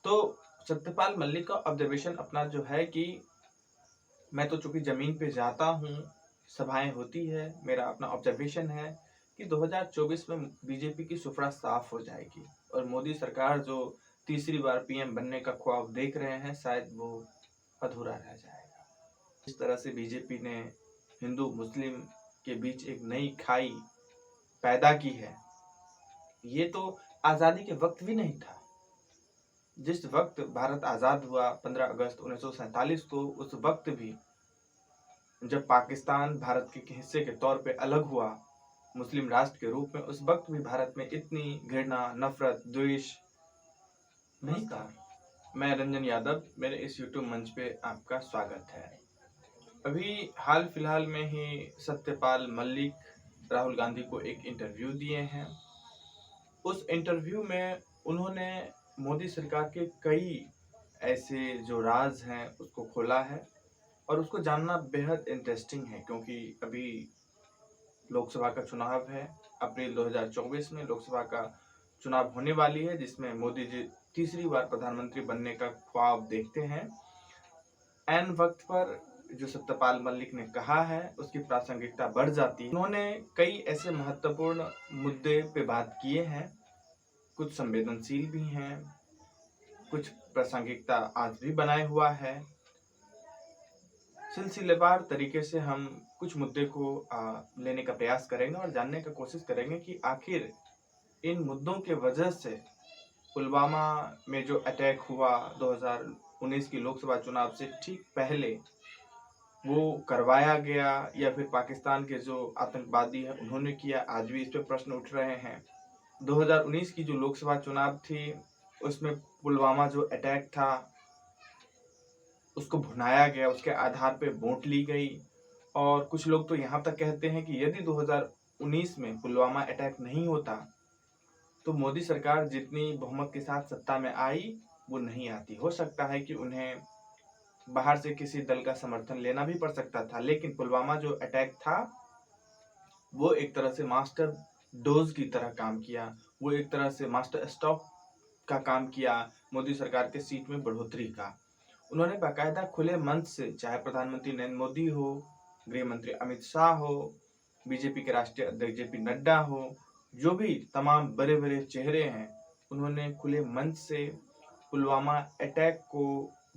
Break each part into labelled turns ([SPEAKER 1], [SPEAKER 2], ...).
[SPEAKER 1] तो सत्यपाल मलिक का ऑब्जर्वेशन अपना जो है कि मैं तो चूंकि जमीन पे जाता हूँ, सभाएं होती है, मेरा अपना ऑब्जर्वेशन है कि 2024 में बीजेपी की सुफड़ा साफ हो जाएगी और मोदी सरकार जो तीसरी बार पीएम बनने का ख्वाब देख रहे हैं शायद वो अधूरा रह जाएगा। इस तरह से बीजेपी ने हिंदू मुस्लिम के बीच एक नई खाई पैदा की है। ये तो आजादी के वक्त भी नहीं था। जिस वक्त भारत आजाद हुआ 15 अगस्त 1947 को, उस वक्त भी जब पाकिस्तान भारत के हिस्से के तौर पे अलग हुआ मुस्लिम राष्ट्र के रूप में, उस वक्त भी भारत में इतनी घृणा, नफरत, द्वेष नहीं था। मैं रंजन यादव, मेरे इस यूट्यूब मंच पे आपका स्वागत है। अभी हाल फिलहाल में ही सत्यपाल मलिक राहुल गांधी को एक इंटरव्यू दिए हैं। उस इंटरव्यू में उन्होंने मोदी सरकार के कई ऐसे जो राज हैं उसको खोला है और उसको जानना बेहद इंटरेस्टिंग है, क्योंकि अभी लोकसभा का चुनाव है। अप्रैल 2024 में लोकसभा का चुनाव होने वाली है, जिसमें मोदी जी तीसरी बार प्रधानमंत्री बनने का ख्वाब देखते हैं। ऐन वक्त पर जो सत्यपाल मलिक ने कहा है उसकी प्रासंगिकता बढ़ जाती है। उन्होंने कई ऐसे महत्वपूर्ण मुद्दे पे बात किए हैं, कुछ संवेदनशील भी हैं, कुछ प्रासंगिकता आज भी बनाए हुआ है। सिलसिलेवार तरीके से हम कुछ मुद्दे को लेने का प्रयास करेंगे और जानने का कोशिश करेंगे कि आखिर इन मुद्दों के वजह से पुलवामा में जो अटैक हुआ 2019 की लोकसभा चुनाव से ठीक पहले वो करवाया गया या फिर पाकिस्तान के जो आतंकवादी हैं उन्होंने किया, आज भी इस पे प्रश्न उठ रहे हैं। 2019 की जो लोकसभा चुनाव थी उसमें पुलवामा जो अटैक था उसको भुनाया गया, उसके आधार पे वोट ली गई। और कुछ लोग तो यहाँ तक कहते हैं कि यदि 2019 में पुलवामा अटैक नहीं होता तो मोदी सरकार जितनी बहुमत के साथ सत्ता में आई वो नहीं आती। हो सकता है कि उन्हें बाहर से किसी दल का समर्थन लेना भी पड़ सकता था, लेकिन पुलवामा जो अटैक था वो एक तरह से मास्टर डोज की तरह काम किया, वो एक तरह से मास्टर स्ट्रोक का काम किया मोदी सरकार के सीट में बढ़ोतरी का। उन्होंने बाकायदा खुले मंच से, चाहे प्रधानमंत्री नरेंद्र मोदी हो, गृह मंत्री अमित शाह हो, बीजेपी के राष्ट्रीय अध्यक्ष जेपी नड्डा हो, जो भी तमाम बड़े बड़े चेहरे हैं, उन्होंने खुले मंच से पुलवामा अटैक को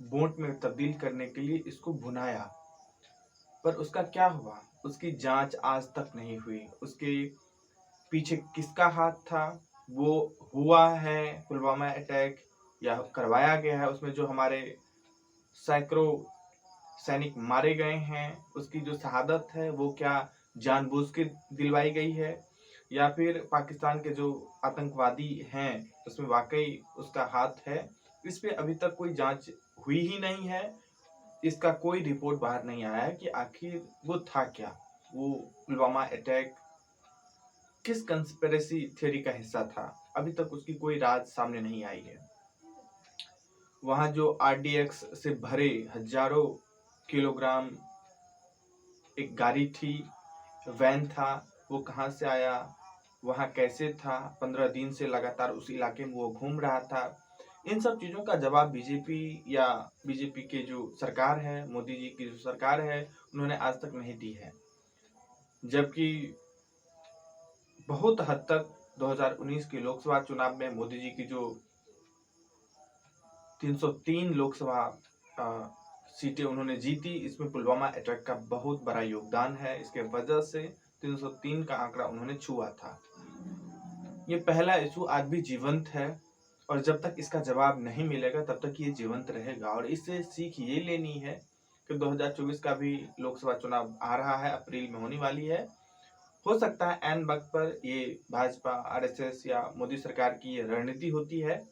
[SPEAKER 1] वोट में तब्दील करने के लिए इसको भुनाया। पर उसका क्या हुआ? उसकी जांच आज तक नहीं हुई। उसके पीछे किसका हाथ था? वो हुआ है पुलवामा अटैक या करवाया गया है, उसमें जो हमारे सैकड़ों सैनिक मारे गए हैं उसकी जो शहादत है वो क्या जानबूझ के दिलवाई गई है या फिर पाकिस्तान के जो आतंकवादी हैं उसमें वाकई उसका हाथ है? इस पे अभी तक कोई जांच हुई ही नहीं है। इसका कोई रिपोर्ट बाहर नहीं आया है कि आखिर वो था क्या, वो पुलवामा अटैक किस कंस्पिरेसी थ्योरी का हिस्सा था। अभी तक उसकी कोई राज सामने नहीं आई है। वहां जो आरडीएक्स से भरे हजारों किलोग्राम एक गाड़ी थी, वैन था, वो कहाँ से आया, वहाँ कैसे था, 15 दिन से लगातार उस इलाके में वो घूम रहा था। इन सब चीज़ों का जवाब बीजेपी या बीजेपी के जो सरकार है, मोदी जी की जो सरकार है, उन्होंने आज तक नहीं दी है। जबकि बहुत हद तक 2019 के लोकसभा चुनाव में मोदी जी की जो 303 लोकसभा सीटें उन्होंने जीती, इसमें पुलवामा अटैक का बहुत बड़ा योगदान है। इसके वजह से 303 का आंकड़ा उन्होंने छुआ था। ये पहला इशू आज भी जीवंत है और जब तक इसका जवाब नहीं मिलेगा तब तक ये जीवंत रहेगा। और इससे सीख ये लेनी है कि 2024 का भी लोकसभा चुनाव आ रहा है, अप्रैल में होने वाली है। हो सकता है ऐन वक्त पर ये भाजपा, आरएसएस या मोदी सरकार की ये रणनीति होती है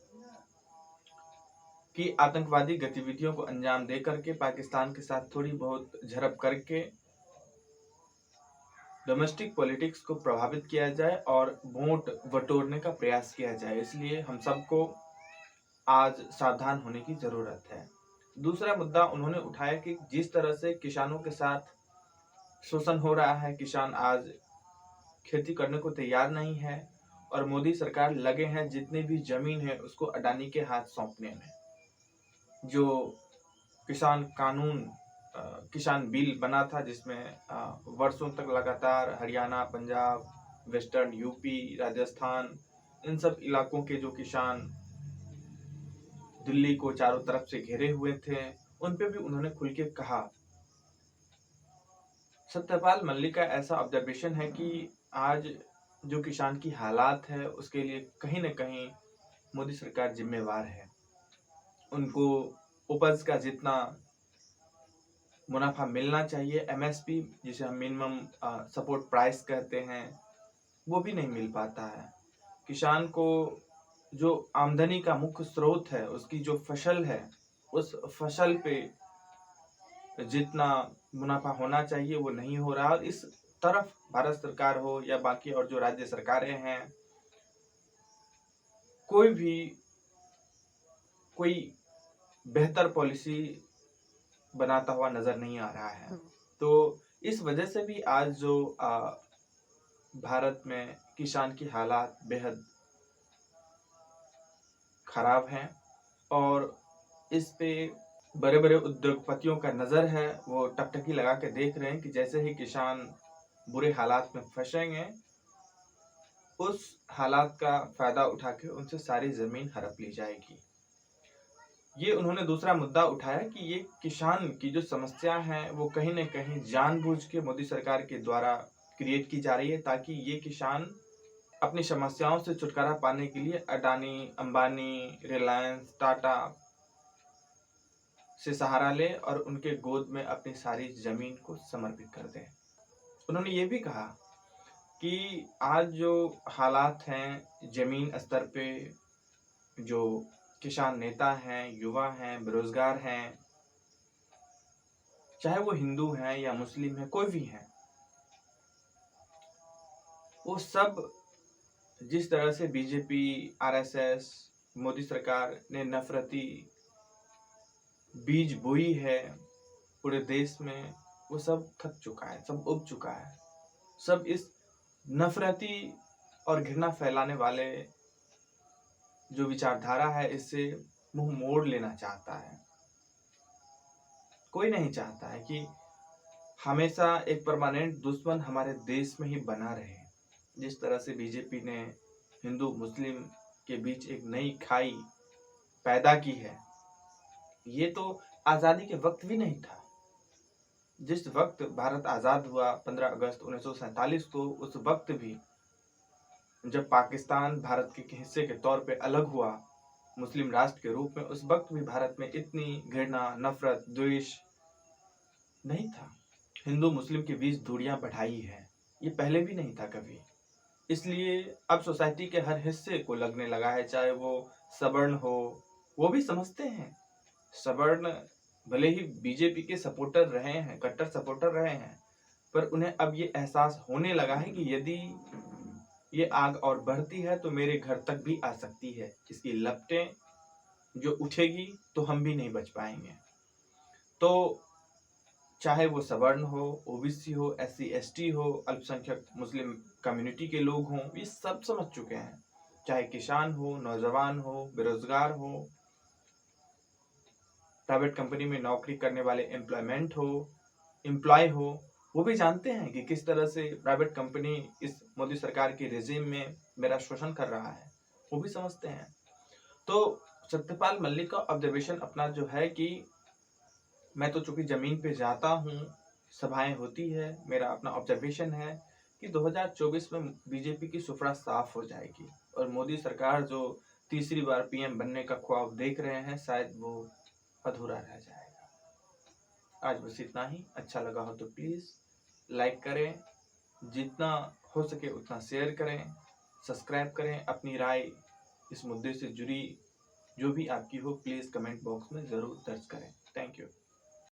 [SPEAKER 1] कि आतंकवादी गतिविधियों को अंजाम दे करके पाकिस्तान के साथ थोड़ी बहुत झड़प करके डोमेस्टिक पॉलिटिक्स को प्रभावित किया जाए और वोट बटोरने का प्रयास किया जाए। इसलिए हम सबको आज सावधान होने की जरूरत है। दूसरा मुद्दा उन्होंने उठाया कि जिस तरह से किसानों के साथ शोषण हो रहा है, किसान आज खेती करने को तैयार नहीं है और मोदी सरकार लगे हैं जितनी भी जमीन है उसको अडानी के हाथ सौंपने में। जो किसान कानून किसान बिल बना था, जिसमें वर्षों तक लगातार हरियाणा, पंजाब, वेस्टर्न यूपी, राजस्थान, इन सब इलाकों के जो किसान दिल्ली को चारों तरफ से घेरे हुए थे, उन पे भी उन्होंने खुल के कहा। सत्यपाल मल्लिक का ऐसा ऑब्जर्वेशन है कि आज जो किसान की हालात है उसके लिए कहीं न कहीं मोदी सरकार जिम्मेवार है। उनको उपज का जितना मुनाफा मिलना चाहिए, एमएसपी जिसे हम मिनिमम सपोर्ट प्राइस कहते हैं, वो भी नहीं मिल पाता है। किसान को जो आमदनी का मुख्य स्रोत है, उसकी जो फसल है, उस फसल पे जितना मुनाफा होना चाहिए वो नहीं हो रहा। और इस तरफ भारत सरकार हो या बाकी और जो राज्य सरकारें हैं, कोई बेहतर पॉलिसी बनाता हुआ नजर नहीं आ रहा है। तो इस वजह से भी आज जो भारत में किसान की हालात बेहद खराब हैं, और इस पे बड़े बड़े उद्योगपतियों का नजर है, वो टकटकी लगा के देख रहे हैं कि जैसे ही किसान बुरे हालात में फंसेंगे, उस हालात का फायदा उठा के उनसे सारी जमीन हड़प ली जाएगी। ये उन्होंने दूसरा मुद्दा उठाया कि ये किसान की जो समस्या है वो कहीं न कहीं जानबूझ के मोदी सरकार के द्वारा क्रिएट की जा रही है, ताकि ये किसान अपनी समस्याओं से छुटकारा पाने के लिए अडानी, अंबानी, रिलायंस, टाटा से सहारा ले और उनके गोद में अपनी सारी जमीन को समर्पित कर दें। उन्होंने ये भी कहा कि आज जो हालात हैं जमीन स्तर पे, जो किसान नेता हैं, युवा हैं, बेरोजगार हैं, चाहे वो हिंदू हैं या मुस्लिम हैं, कोई भी हैं, वो सब जिस तरह से बीजेपी, आरएसएस, मोदी सरकार ने नफरती बीज बोई है पूरे देश में, वो सब थक चुका है, सब उब चुका है। सब इस नफरती और घृणा फैलाने वाले जो विचारधारा है, इससे मुंह मोड़ लेना चाहता है। कोई नहीं चाहता है कि हमेशा एक परमानेंट दुश्मन हमारे देश में ही बना रहे। जिस तरह से बीजेपी ने हिंदू मुस्लिम के बीच एक नई खाई पैदा की है, ये तो आजादी के वक्त भी नहीं था। जिस वक्त भारत आजाद हुआ 15 अगस्त 1947 को, उस वक्त भी जब पाकिस्तान भारत के हिस्से के तौर पे अलग हुआ मुस्लिम राष्ट्र के रूप में, उस वक्त भी भारत में इतनी घृणा, नफरत, द्वेष नहीं था। हिंदू मुस्लिम के बीच दूरियां बढ़ाई है, ये पहले भी नहीं था कभी। इसलिए अब सोसाइटी के हर हिस्से को लगने लगा है, चाहे वो सवर्ण हो, वो भी समझते हैं। सवर्ण भले ही बीजेपी के सपोर्टर रहे हैं, कट्टर सपोर्टर रहे हैं, पर उन्हें अब ये एहसास होने लगा है कि यदि ये आग और बढ़ती है तो मेरे घर तक भी आ सकती है। इसकी लपटें जो उठेगी तो हम भी नहीं बच पाएंगे। तो चाहे वो सवर्ण हो, ओबीसी हो, एससी एसटी हो, अल्पसंख्यक मुस्लिम कम्युनिटी के लोग हों, ये सब समझ चुके हैं। चाहे किसान हो, नौजवान हो, बेरोजगार हो, प्राइवेट कंपनी में नौकरी करने वाले एम्प्लॉय हो, वो भी जानते हैं कि किस तरह से प्राइवेट कंपनी इस मोदी सरकार के रेजिम में मेरा शोषण कर रहा है, वो भी समझते हैं। तो सत्यपाल मल्लिक का ऑब्जर्वेशन अपना जो है कि मैं तो चूंकि जमीन पे जाता हूँ, सभाएं होती है, मेरा अपना ऑब्जर्वेशन है कि 2024 में बीजेपी की सुफड़ा साफ हो जाएगी और मोदी सरकार जो तीसरी बार पीएम बनने का ख्वाब देख रहे हैं, शायद वो अधूरा रह जाएगा। आज बस इतना ही। अच्छा लगा हो तो प्लीज़ लाइक करें, जितना हो सके उतना शेयर करें, सब्सक्राइब करें। अपनी राय इस मुद्दे से जुड़ी जो भी आपकी हो, प्लीज़ कमेंट बॉक्स में ज़रूर दर्ज करें। Thank you.